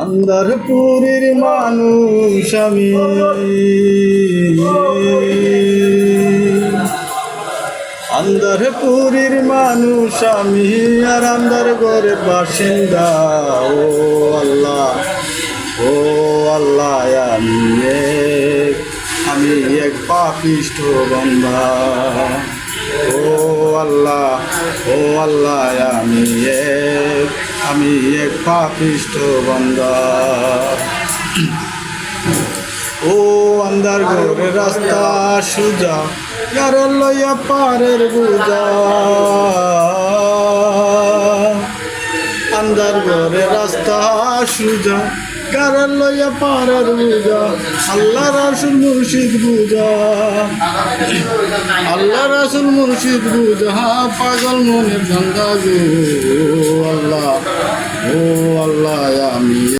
আন্দারপুরের মানুষ আমি, আন্দারপুরের মানুষ আমি, আর আন্দার ঘরের বাসিন্দা। ও আল্লাহ, ও আল্লাহ, আমি এক পাপিষ্ঠ বান্দা। ও আল্লাহ, ও আল্লাহ, আমি এক পাপিষ্ঠ বান্দা। ও আন্দার ঘরে রাস্তা সুজা, গারে লইয়া পারের বুজা। আন্দার ঘরে রাস্তা সুজা, গারে লইয়া পারের বুজা। আল্লাহ রাসূল মুর্শিদ বুজা, আল্লাহ রাসূল মুর্শিদ বুজা। পাগল মনের গঙ্গা গো আল্লাহ, ও আল্লাহ, আমি